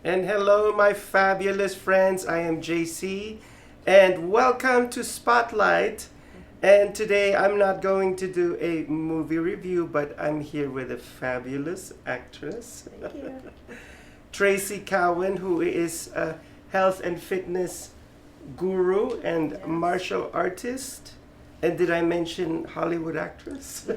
And hello, my fabulous friends. I am JC, and welcome to Spotlight. And today I'm not going to do a movie review, but I'm here with a fabulous actress, Thank you. Traci Cowan, who is a health and fitness guru and Yes. martial artist. And did I mention Hollywood actress?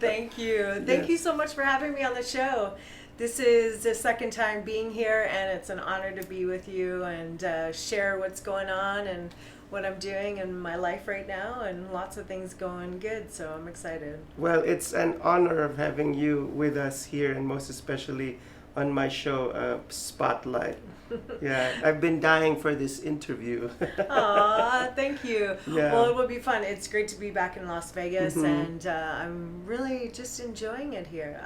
Thank you. Thank Yes. you so much for having me on the show. This is the second time being here, and it's an honor to be with you and share what's going on and what I'm doing in my life right now, and lots of things going good, so I'm excited. Well, it's an honor of having you with us here, and most especially on my show, Spotlight. Yeah, I've been dying for this interview. Aw, thank you. Yeah. Well, it will be fun. It's great to be back in Las Vegas, Mhm. and I'm really just enjoying it here.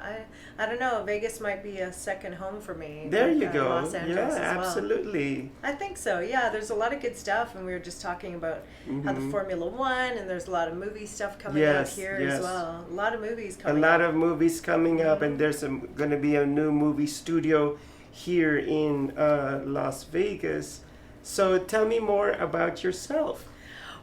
I don't know. Vegas might be a second home for me. There like, you go. Los Angeles Yeah, as well. absolutely. I think so. Yeah, there's a lot of good stuff, and we were just talking about how the Mhm. Formula One, and there's a lot of movie stuff coming Yes, out here yes. as well. A lot of movies A coming. lot out. of movies coming up, and there's going to be a new movie studio here in Las Vegas. So tell me more about yourself.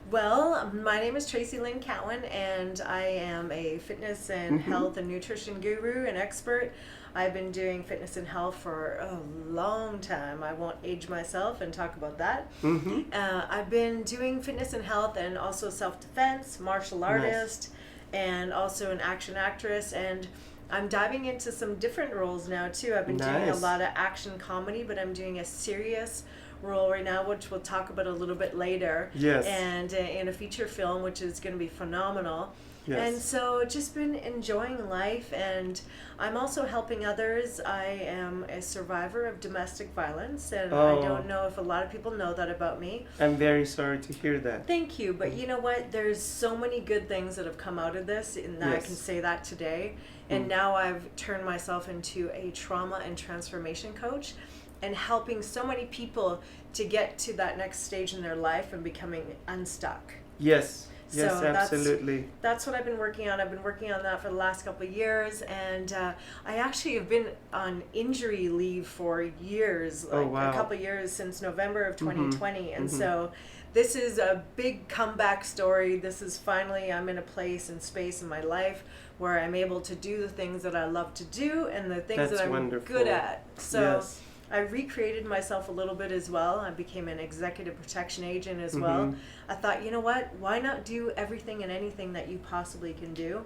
Well, my name is Traci Lynn Cowan, and I am a fitness and health and nutrition guru and expert. I've been doing fitness and health for a long time. I won't age myself and talk about that. Mm-hmm. I've been doing fitness and health and also self-defense, martial artist, and also an action actress. And I'm diving into some different roles now too. I've been doing a Nice. lot of action comedy, but I'm doing a serious role right now, which we'll talk about a little bit later. Yes. And in a feature film, which is going to be phenomenal. Yes. And so just been enjoying life, and I'm also helping others. I am a survivor of domestic violence, and I Oh. don't know if a lot of people know that about me. I'm very sorry to hear that. Thank you, but you know what? There's so many good things that have come out of this, and I Yes. can say that today. And now I've turned myself into a trauma and transformation coach, and helping so many people to get to that next stage in their life and becoming unstuck. Yes. Yes, So that's- absolutely. That's what I've been working on. I've been working on that for the last couple of years, and I actually have been on injury leave for years, Oh, like wow. a couple of years since November of 2020. And so this is a big comeback story. This is finally, I'm in a place and space in my life where I'm able to do the things that I love to do and the things That's that I'm wonderful. good at. So Yes. I recreated myself a little bit as well. I became an executive protection agent as well. I thought, you know what? Why not do everything and anything that you possibly can do?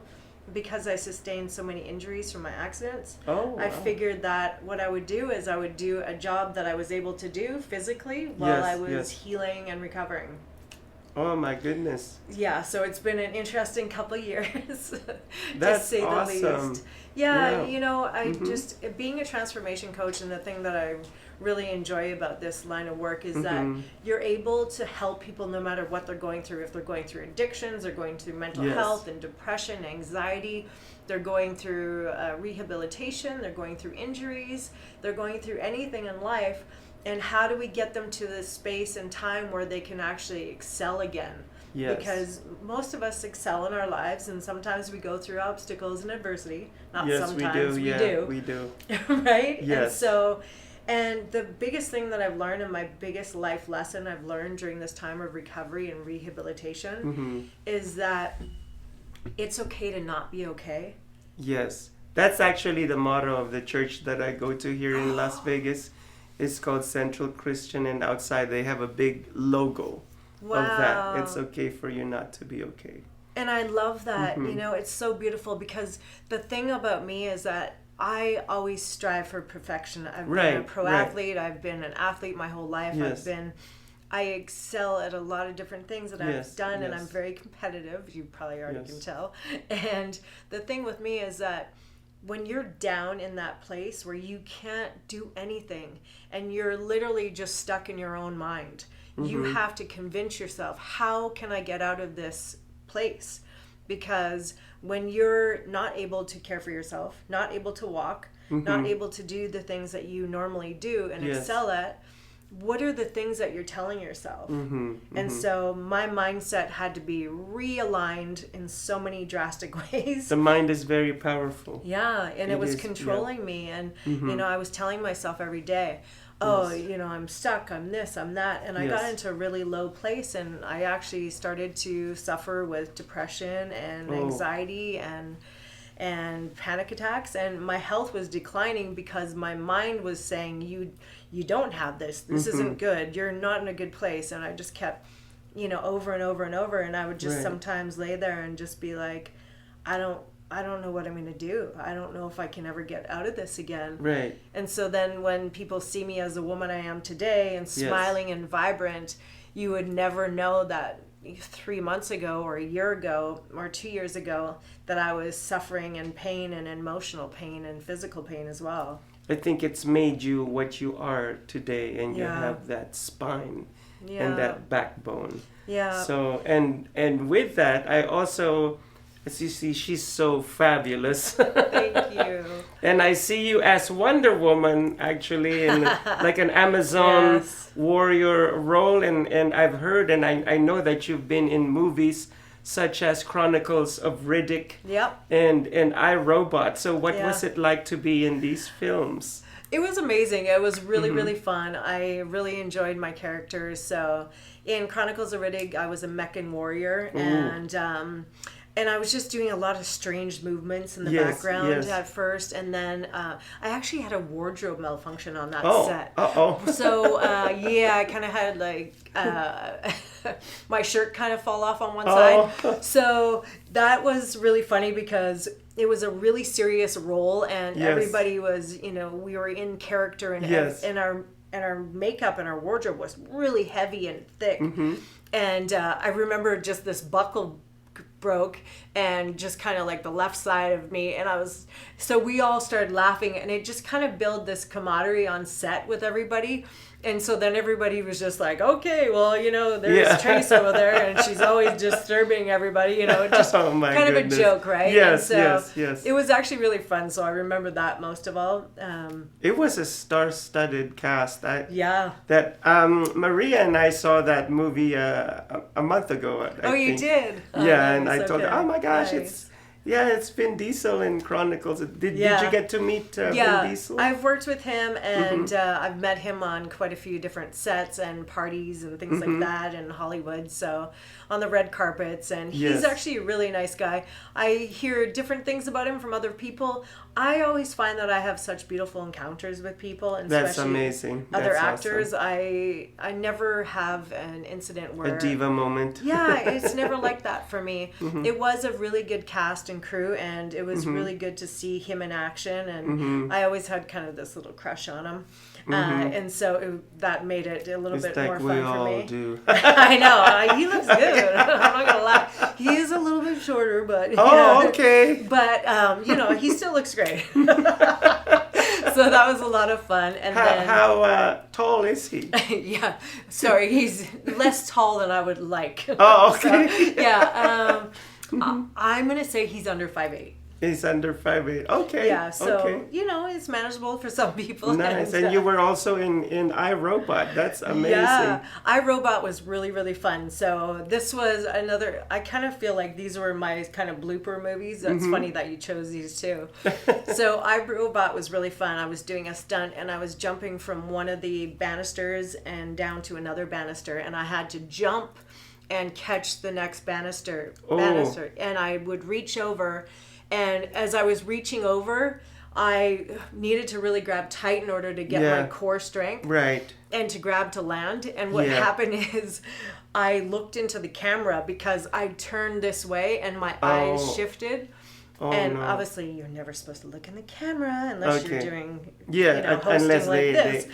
Because I sustained so many injuries from my accidents, Oh, I wow. figured that what I would do is I would do a job that I was able to do physically while Yes, I was yes. healing and recovering. Oh my goodness. Yeah, so it's been an interesting couple of years, That's to say awesome. the least. Yeah, Yeah. you know, I just being a transformation coach, and the thing that I really enjoy about this line of work is that you're able to help people no matter what they're going through. If they're going through addictions, they're going through mental Yes. health and depression, anxiety, they're going through rehabilitation, they're going through injuries, they're going through anything in life. And how do we get them to this space and time where they can actually excel again? Yes. Because most of us excel in our lives, and sometimes we go through obstacles and adversity. Not Yes, sometimes, we do. Yeah, do. we do. Right? And Yes. so, and the biggest thing that I've learned, and my biggest life lesson I've learned during this time of recovery and rehabilitation, is that it's okay to not be okay. Yes. That's actually the motto of the church that I go to here in Las Vegas. It's called Central Christian, and outside they have a big logo of that. It's okay for you not to be okay. And I love that. You know, it's so beautiful, because the thing about me is that I always strive for perfection. I've been a pro athlete. I've been an athlete my whole life. Yes. I excel at a lot of different things that I've Yes, done, and yes. I'm very competitive. You probably already Yes. can tell. And the thing with me is that when you're down in that place where you can't do anything and you're literally just stuck in your own mind, you have to convince yourself, how can I get out of this place? Because when you're not able to care for yourself, not able to walk, not able to do the things that you normally do and Yes. excel at, what are the things that you're telling yourself? Mm-hmm. And so my mindset had to be realigned in so many drastic ways. The mind is very powerful. Yeah, and it was controlling me. And, you know, I was telling myself every day, oh, you know, I'm stuck, I'm this, I'm that. And I got into a really low place, and I actually started to suffer with depression and anxiety and panic attacks, and my health was declining because my mind was saying, you don't have this isn't good, you're not in a good place. And I just kept, you know, over and over and over, and I would just sometimes lay there and just be like, I don't know what I'm going to do. I don't know if I can ever get out of this again. Right. And so then when people see me as the woman I am today and smiling and vibrant, you would never know that 3 months ago or a year ago or 2 years ago that I was suffering in pain and emotional pain and physical pain as well. I think it's made you what you are today, and you have that spine and that backbone. Yeah. So and with that, I also, as you see, she's so fabulous. Thank you. And I see you as Wonder Woman, actually, in like an Amazon warrior role. And I've heard, and I know that you've been in movies such as Chronicles of Riddick and I, Robot. So what was it like to be in these films? It was amazing. It was really, really fun. I really enjoyed my characters. So in Chronicles of Riddick, I was a Meccan warrior, and I was just doing a lot of strange movements in the background at first. And then I actually had a wardrobe malfunction on that set. So, I kind of had like my shirt kind of fall off on one side. So that was really funny because it was a really serious role, and everybody was, you know, we were in character, and our makeup and our wardrobe was really heavy and thick. And I remember just this buckle broke, and just kind of like the left side of me, and so we all started laughing, and it just kind of built this camaraderie on set with everybody. And so then everybody was just like, okay, well, you know, there's Traci over there, and she's always disturbing everybody, you know, just kind of a joke, right? Yes, and so it was actually really fun, so I remember that most of all. It was a star-studded cast. That Maria and I saw that movie a month ago, I think. You did? And I told her, oh my gosh, it's Vin Diesel in Chronicles. Did you get to meet Vin Diesel? I've worked with him, and I've met him on quite a few different sets and parties and things like that in Hollywood. So on the red carpets, and he's actually a really nice guy. I hear different things about him from other people. I always find that I have such beautiful encounters with people, and that's especially amazing. Other that's actors. Awesome. I never have an incident where a diva moment. It's never like that for me. It was a really good cast and crew, and it was really good to see him in action, and I always had kind of this little crush on him. And so that made it a little bit more fun for me. Do. I know. He looks good. I'm not going to lie. He is a little bit shorter, but... okay. But, you know, he still looks great. So that was a lot of fun. And how tall is he? Sorry, he's less tall than I would like. Oh, okay. So, I'm going to say he's under 5'8". He's under 5'8". Okay. Yeah, so, you know, it's manageable for some people. Nice. And you were also in I, Robot. That's amazing. Yeah. I, Robot was really, really fun. So this was another, I kind of feel like these were my kind of blooper movies. That's funny that you chose these too. So I, Robot was really fun. I was doing a stunt, and I was jumping from one of the banisters and down to another banister, and I had to jump and catch the next banister. And I would reach over, and as I was reaching over, I needed to really grab tight in order to get my core strength. Right. And to grab to land. And what happened is I looked into the camera because I turned this way and my eyes shifted. Obviously you're never supposed to look in the camera unless you're doing hosting unless like this.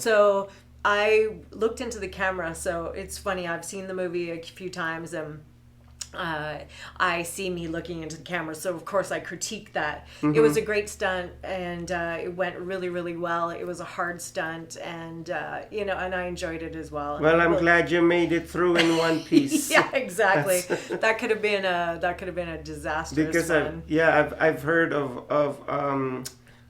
So I looked into the camera. So it's funny, I've seen the movie a few times, and I see me looking into the camera, so of course I critique that. It was a great stunt, and it went really, really well. It was a hard stunt, and and I enjoyed it as well. Well, I'm glad you made it through in one piece. Yeah, exactly. That could have been a disastrous because one. I've heard of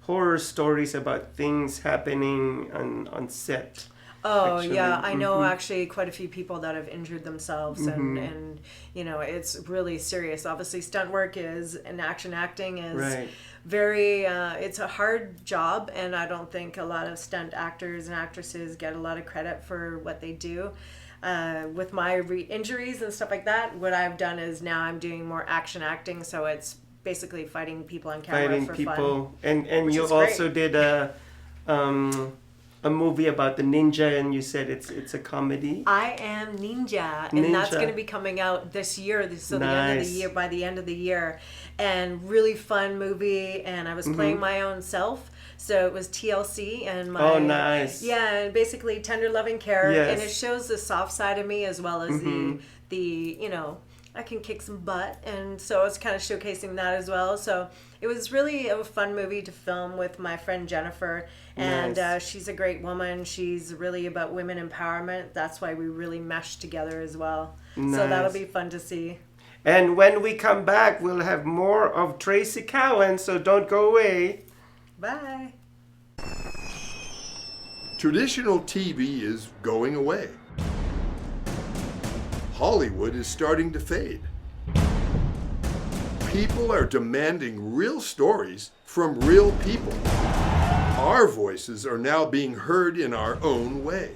horror stories about things happening on set. Oh, actually. yeah. I know actually quite a few people that have injured themselves and it's really serious. Obviously, stunt work and acting is Right. very, it's a hard job, and I don't think a lot of stunt actors and actresses get a lot of credit for what they do. With my injuries and stuff like that, what I've done is now I'm doing more acting, so it's basically fighting people on camera Fighting for people. fun. And which you is great. also did a movie about the ninja, and you said it's a comedy. I Am Ninja, and that's Ninja. going to be coming out this year, so the end of the Nice. year, by the end of the year, and really fun movie. And I was playing my own self, so it was TLC and my Oh, nice. yeah, and basically tender loving care, Yes. and it shows the soft side of me as well as the I can kick some butt, and so it's kind of showcasing that as well. So it was really a fun movie to film with my friend Jennifer, and Nice. she's a great woman. She's really about women empowerment. That's why we really meshed together as well. So that'll Nice. be fun to see. And when we come back, we'll have more of Traci Cowan, so don't go away. Bye. Traditional TV is going away. Hollywood is starting to fade. People are demanding real stories from real people. Our voices are now being heard in our own way.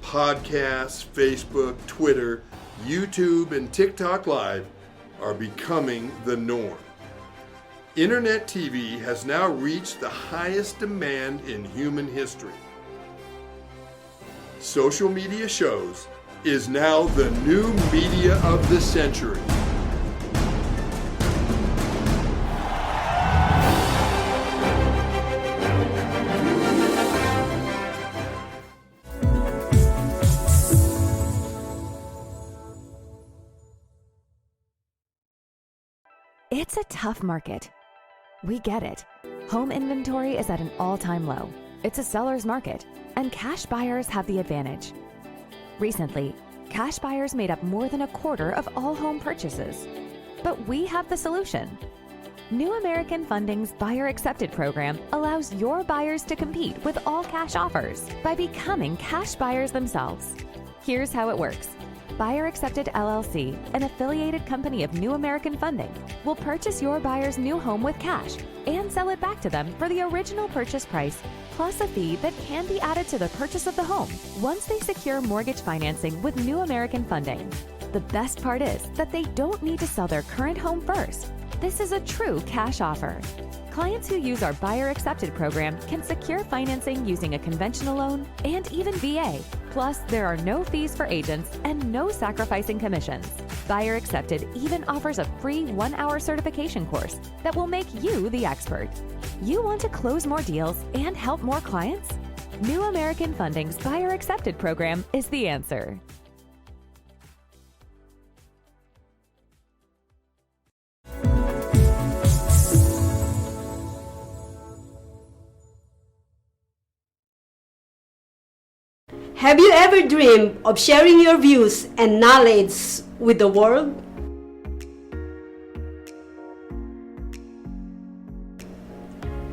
Podcasts, Facebook, Twitter, YouTube, and TikTok Live are becoming the norm. Internet TV has now reached the highest demand in human history. Social media shows is now the new media of the century. It's a tough market. We get it. Home inventory is at an all-time low. It's a seller's market, and cash buyers have the advantage. Recently, cash buyers made up more than a quarter of all home purchases. But we have the solution. New American Funding's Buyer Accepted program allows your buyers to compete with all cash offers by becoming cash buyers themselves. Here's how it works. Buyer Accepted LLC, an affiliated company of New American Funding, will purchase your buyer's new home with cash and sell it back to them for the original purchase price, plus a fee that can be added to the purchase of the home once they secure mortgage financing with New American Funding. The best part is that they don't need to sell their current home first. This is a true cash offer. Clients who use our Buyer Accepted program can secure financing using a conventional loan and even VA. Plus, there are no fees for agents and no sacrificing commissions. Buyer Accepted even offers a free 1-hour certification course that will make you the expert. You want to close more deals and help more clients? New American Funding's Buyer Accepted program is the answer. Have you ever dreamed of sharing your views and knowledge with the world?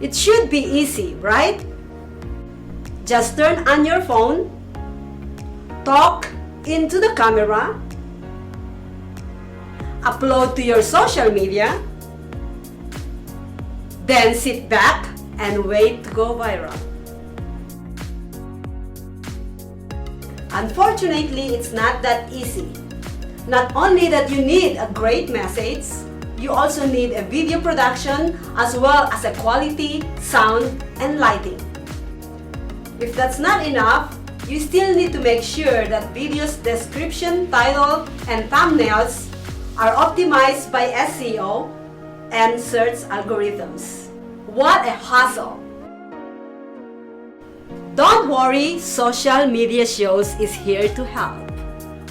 It should be easy, right? Just turn on your phone, talk into the camera, upload to your social media, then sit back and wait to go viral. Unfortunately, it's not that easy. Not only that you need a great message, you also need a video production as well as a quality sound and lighting. If that's not enough, you still need to make sure that video's description, title, and thumbnails are optimized by SEO and search algorithms. What a hassle! Don't worry, Social Media Shows is here to help.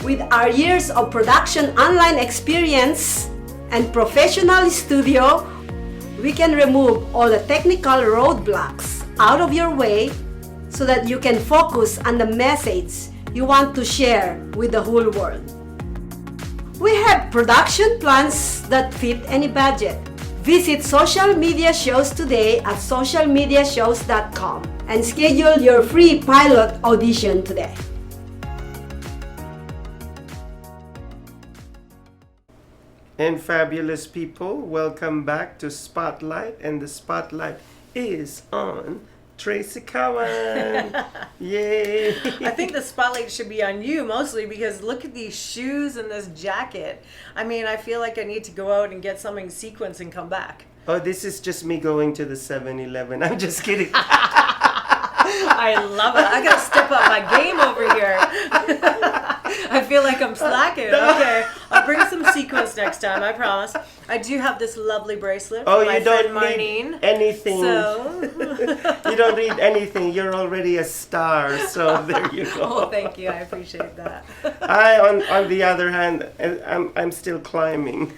With our years of production online experience and professional studio, we can remove all the technical roadblocks out of your way so that you can focus on the message you want to share with the whole world. We have production plans that fit any budget. Visit Social Media Shows today at socialmediashows.com and schedule your free pilot audition today. And fabulous people, welcome back to Spotlight, and the spotlight is on Traci Cowan. Yay! I think the spotlight should be on you mostly because look at these shoes and this jacket. I mean, I feel like I need to go out and get something sequenced and come back. Oh, this is just me going to the 7-Eleven. I'm just kidding. I love it. I gotta step up my game over here. I feel like I'm slacking. Okay, I'll bring some sequins next time, I promise. I do have this lovely bracelet Oh, from my you don't friend need Marlene. anything. So, You don't need anything. You're already a star. So there you go. oh, thank you. I appreciate that. On the other hand, I'm still climbing.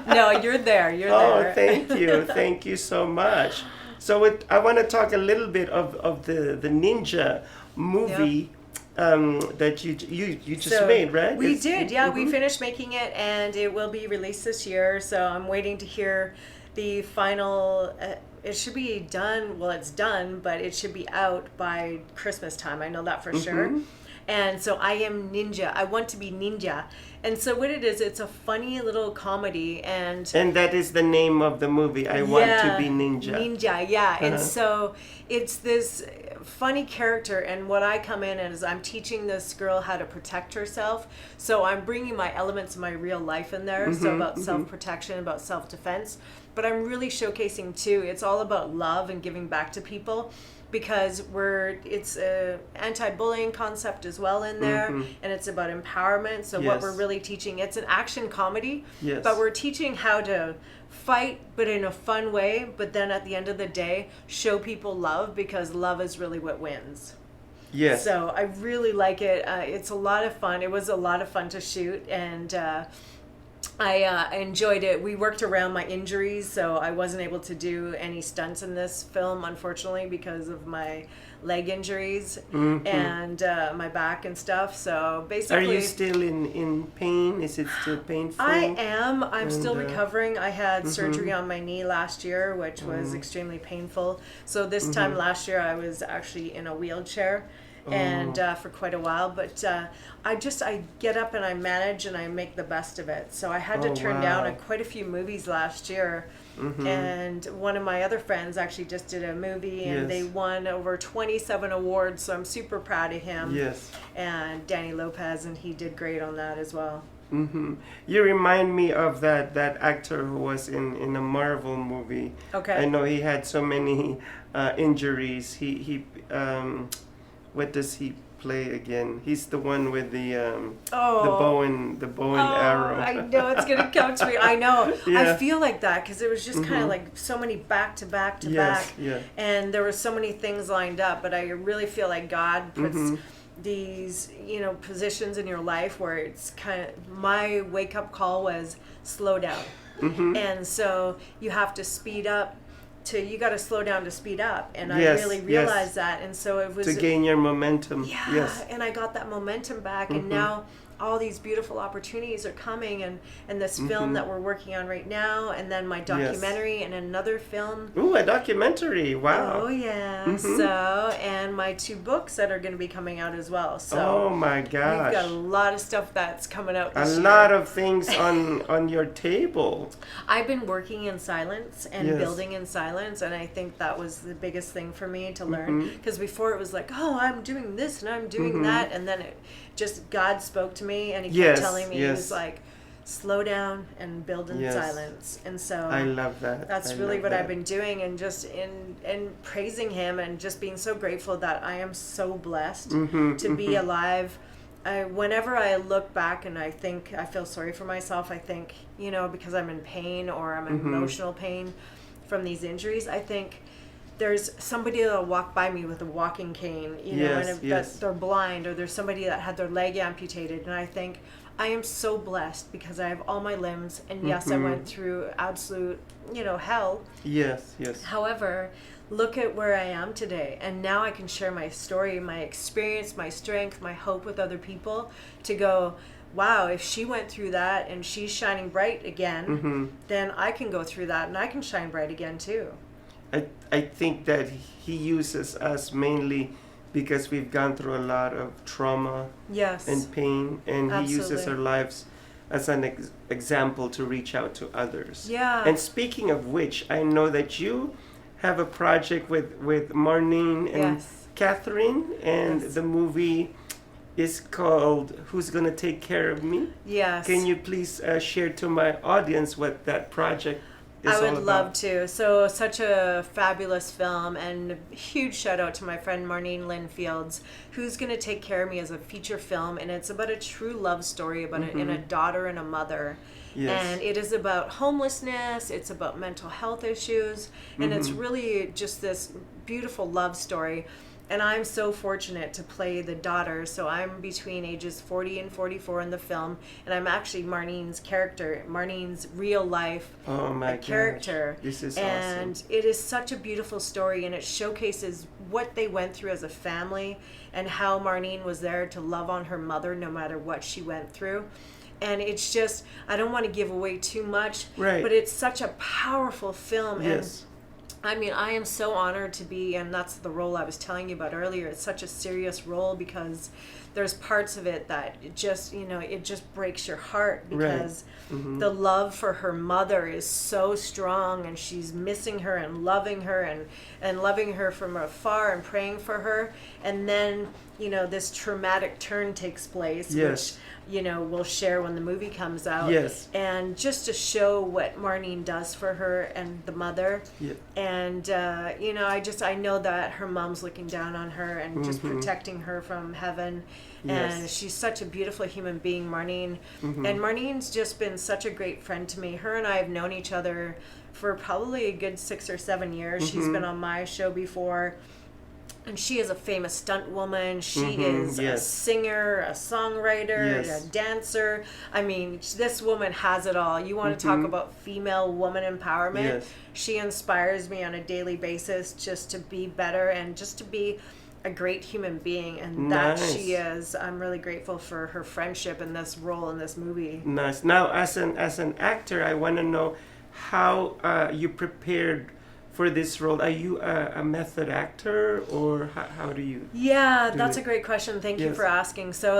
No, you're there. You're Oh, there. thank you so much. So I want to talk a little bit of the ninja movie that you just So, made, right? We It's- did, yeah. Mhm. We finished making it, and it will be released this year. So I'm waiting to hear the final. It should be done. Well, it's done, but it should be out by Christmas time. I know that for sure. And so I am ninja. I want to be ninja. And so what it is, it's a funny little comedy, and that is the name of the movie. I want to be ninja. Ninja, yeah. And Uh-huh. so it's this funny character, and what I come in is I'm teaching this girl how to protect herself. So I'm bringing my elements of my real life in there. So about self-protection, about self-defense. But I'm really showcasing too, it's all about love and giving back to people. Because it's a anti-bullying concept as well in there, and it's about empowerment. So what Yes. we're really teaching, it's an action comedy, Yes. but we're teaching how to fight, but in a fun way. But then at the end of the day, show people love, because love is really what wins. Yes. So I really like it. It's a lot of fun. It was a lot of fun to shoot, and I enjoyed it. We worked around my injuries, so I wasn't able to do any stunts in this film, unfortunately, because of my leg injuries and my back and stuff. So basically, Are you still in pain? Is it still painful? I am. I'm still And, recovering. I had surgery on my knee last year, which was extremely painful. So this time last year, I was actually in a wheelchair. And for quite a while, but I get up and I manage and I make the best of it. So I had to turn down quite a few movies last year, and one of my other friends actually just did a movie, and they won over 27 awards. So I'm super proud of him. Yes. And Danny Lopez, and he did great on that as well. You remind me of that actor who was in a Marvel movie. Okay. I know he had so many injuries. He what does he play again? He's the one with the bow and arrow. I know it's gonna come to me. I know. Yeah. I feel like that because it was just kind of like so many back to back to back, yeah. and there were so many things lined up. But I really feel like God puts these, positions in your life where it's kind of, my wake up call was slow down, and so you have to speed up. You got to slow down to speed up, and I really realized that, and so it was to gain your momentum. yeah, Yes. and I got that momentum back, and now all these beautiful opportunities are coming, and this film that we're working on right now, and then my documentary and another film. Ooh, a documentary! Wow. Oh yeah. So, and my 2 books that are going to be coming out as well. So Oh my we've gosh. got a lot of stuff that's coming out A this year. lot of things on your table. I've been working in silence and Yes. building in silence, and I think that was the biggest thing for me to learn, because before it was like, oh, I'm doing this and I'm doing that, and then it just, God spoke to me, and he kept telling me, he was like, slow down and build in silence. And so I love that. that's I really love what that. I've been doing, and just in praising him, and just being so grateful that I am so blessed to be alive. Whenever I look back and I think, I feel sorry for myself, I think, because I'm in pain, or I'm in emotional pain from these injuries, I think there's somebody that'll walk by me with a walking cane, Yes, and yes. that they're blind, or there's somebody that had their leg amputated, and I think I am so blessed because I have all my limbs, and yes, I went through absolute, hell. Yes. However, look at where I am today, and now I can share my story, my experience, my strength, my hope with other people, to go, wow, if she went through that and she's shining bright again, then I can go through that and I can shine bright again too. I think that he uses us mainly because we've gone through a lot of trauma Yes. and pain, and he uses Absolutely. our lives as an example to reach out to others. Yeah. And speaking of which, I know that you have a project with Marlene and Yes. Catherine, and Yes. the movie is called Who's Gonna Take Care of Me? Yes. Can you please share to my audience what that project is I all would about? love to. So, such a fabulous film, and a huge shout out to my friend Marlene Lynn Fields, who's going to take care of me as a feature film, and it's about a true love story about a daughter and a mother. Yes. And it is about homelessness, it's about mental health issues, and it's really just this beautiful love story. And I'm so fortunate to play the daughter. So I'm between ages 40 and 44 in the film, and I'm actually Marlene's character, Marlene's real life Oh my character. gosh. This is and awesome. it is such a beautiful story, and it showcases what they went through as a family and how Marlene was there to love on her mother no matter what she went through. And it's just, I don't want to give away too much, Right. but it's such a powerful film. Yes. I mean, I am so honored to be, and that's the role I was telling you about earlier. It's such a serious role because there's parts of it that it just, it just breaks your heart because the love for her mother is so strong, and she's missing her and loving her and loving her from afar and praying for her. And then, this traumatic turn takes place, Yes. which, we'll share when the movie comes out. Yes. And just to show what Marlene does for her and the mother. Yeah. And, I know that her mom's looking down on her and just protecting her from heaven. Yes. And she's such a beautiful human being, Marlene. And Marlene's just been such a great friend to me. Her and I have known each other for probably a good 6 or 7 years. She's been on my show before. And she is a famous stunt woman. She is a Yes. singer, a songwriter, Yes. a dancer. I mean, this woman has it all. You want to talk about female woman empowerment? Yes. She inspires me on a daily basis just to be better and just to be a great human being. And that Nice. she is. I'm really grateful for her friendship in this role in this movie. Nice. Now, as an actor, I want to know how you prepared for this role. Are you a method actor, or how do you? Yeah, do that's it? a great question. Thank you Yes. for asking. So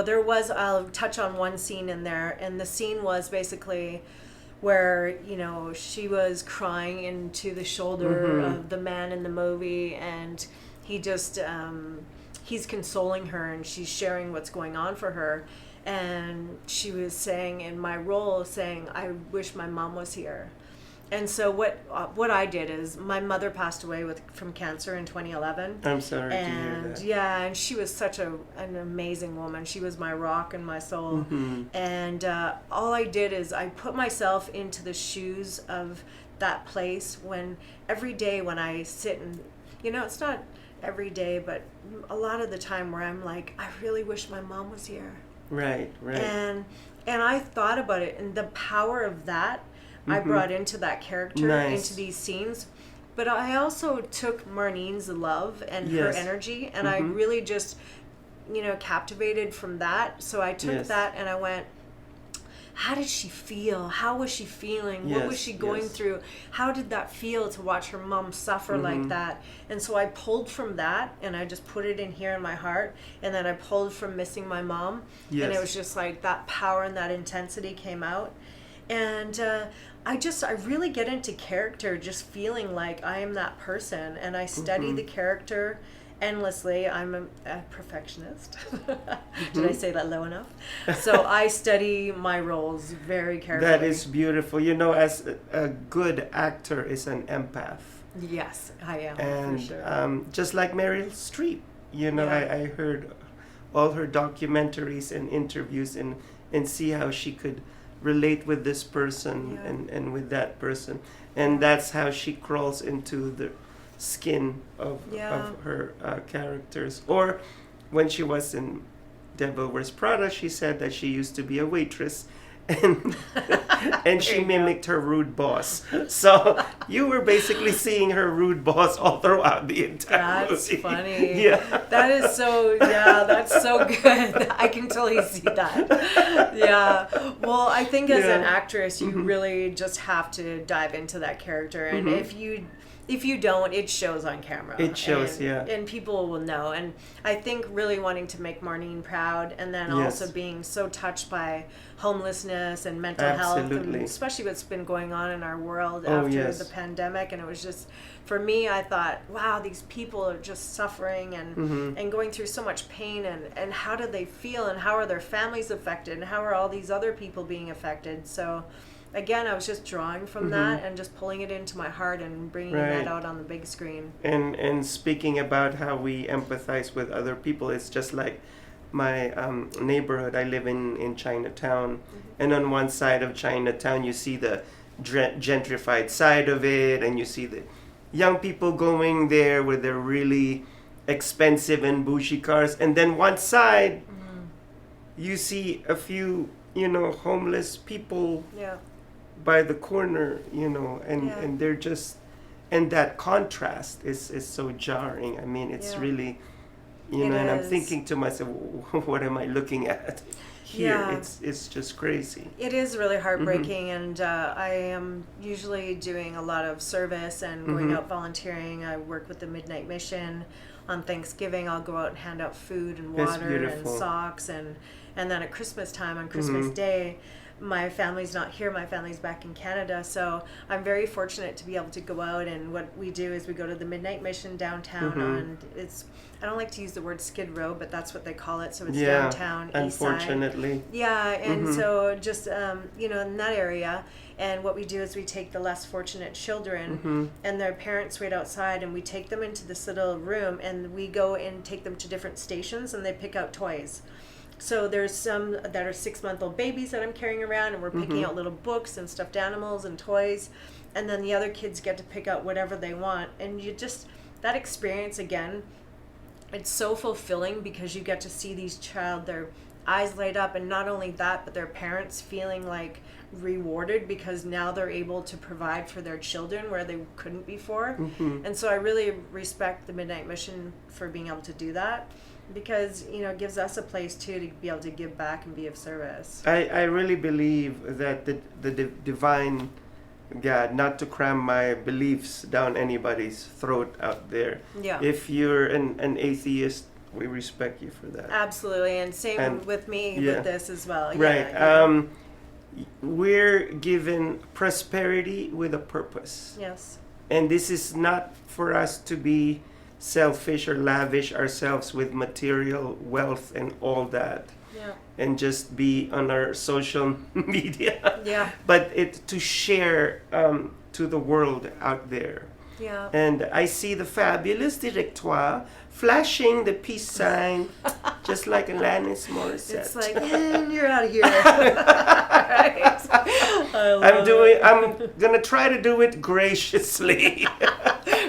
I'll touch on one scene in there, and the scene was basically where, she was crying into the shoulder of the man in the movie, and he just, he's consoling her, and she's sharing what's going on for her. And she was saying, in my role, saying, I wish my mom was here. And so what I did is, my mother passed away from cancer in 2011. I'm sorry to hear And that. yeah, and she was such an amazing woman. She was my rock and my soul. And all I did is I put myself into the shoes of that place, when every day when I sit and, it's not every day, but a lot of the time where I'm like, I really wish my mom was here. Right. And I thought about it, and the power of that I brought into that character, Nice. into these scenes. But I also took Marlene's love and her Yes. energy, and I really just, captivated from that. So I took Yes. that and I went, how did she feel? How was she feeling? What was Yes, she going yes. through? How did that feel to watch her mom suffer like that? And so I pulled from that, and I just put it in here in my heart. And then I pulled from missing my mom. And Yes. it was just like that power and that intensity came out. And I really get into character, just feeling like I am that person, and I study the character endlessly. I'm a perfectionist. Did I say that low enough? So I study my roles very carefully. That is beautiful. As a good actor is an empath. Yes, I am, And for sure. just like Meryl Streep, Yeah. I heard all her documentaries and interviews, and see how she could relate with this person Yeah. and with that person, and that's how she crawls into the skin of her characters. Or when she was in Devil Wears Prada, she said that she used to be a waitress, and and she mimicked her rude boss. So you were basically seeing her rude boss all throughout the entire That's movie. funny. Yeah. That is so, that's so good. I can totally see that. Yeah. Well, I think as an actress, you really just have to dive into that character. And if you don't, it shows on camera. It shows, and, and people will know. And I think really wanting to make Marlene proud, and then also being so touched by homelessness and mental health, and especially what's been going on in our world after the pandemic. And it was just, for me, I thought, wow, these people are just suffering and going through so much pain, and how do they feel, and how are their families affected, and how are all these other people being affected? So again, I was just drawing from that and just pulling it into my heart and bringing that out on the big screen. And speaking about how we empathize with other people, it's just like my neighborhood. I live in Chinatown, and on one side of Chinatown, you see the gentrified side of it, and you see the young people going there with their really expensive and bougie cars, and then one side, you see a few, homeless people. Yeah. By the corner, and they're just, and that contrast is so jarring. I mean, it's really, and I'm thinking to myself, what am I looking at here? Yeah. It's just crazy. It is really heartbreaking, and I am usually doing a lot of service and going out volunteering. I work with the Midnight Mission. On Thanksgiving, I'll go out and hand out food and water and socks, and then at Christmas time, on Christmas Day, my family's not here, my family's back in Canada, so I'm very fortunate to be able to go out, and what we do is we go to the Midnight Mission downtown on, I don't like to use the word Skid Row, but that's what they call it, so it's downtown, east side. Unfortunately. Yeah, and so just, in that area, and what we do is we take the less fortunate children and their parents wait outside, and we take them into this little room, and we go and take them to different stations, and they pick out toys. So there's some that are 6-month-old babies that I'm carrying around, and we're picking out little books and stuffed animals and toys, and then the other kids get to pick out whatever they want, and you just, that experience again, it's so fulfilling because you get to see these their eyes light up, and not only that, but their parents feeling like rewarded because now they're able to provide for their children where they couldn't before. And so I really respect the Midnight Mission for being able to do that, because it gives us a place too to be able to give back and be of service. I really believe that the divine God, not to cram my beliefs down anybody's throat out there. Yeah. If you're an atheist, we respect you for that. Absolutely, and same with me with this as well. Right. We're given prosperity with a purpose. Yes. And this is not for us to be selfish or lavish ourselves with material wealth and all that. Yeah. And just be on our social media. Yeah. But to share to the world out there. Yeah. And I see the fabulous directoire flashing the peace sign, just like Alanis Morissette. It's like, you're out of here. Right? I'm gonna try to do it graciously.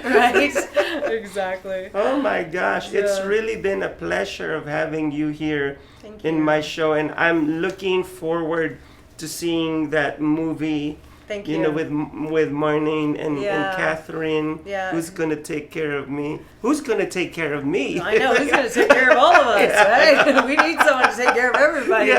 Right. Exactly. Oh my gosh, it's really been a pleasure of having you here in my show, and I'm looking forward to seeing that movie. Thank you. With Marlene and Catherine, who's going to take care of me? Who's going to take care of me? I know, who's going to take care of all of us, right? We need someone to take care of everybody.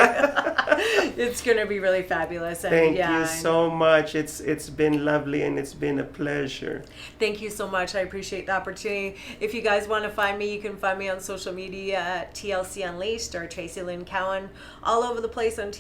It's going to be really fabulous. And Thank you so much. It's been lovely, and it's been a pleasure. Thank you so much. I appreciate the opportunity. If you guys want to find me, you can find me on social media at TLC Unleashed or Traci Lynn Cowan, all over the place on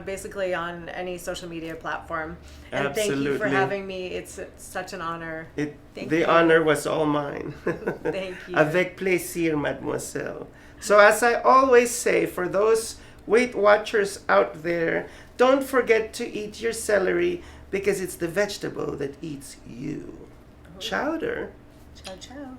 basically on any social media platform. And Absolutely. Thank you for having me. It's such an honor. The honor was all mine. Thank you. Avec plaisir, mademoiselle. So as I always say, for those Weight Watchers out there, don't forget to eat your celery, because it's the vegetable that eats you. Chowder. Ciao, ciao.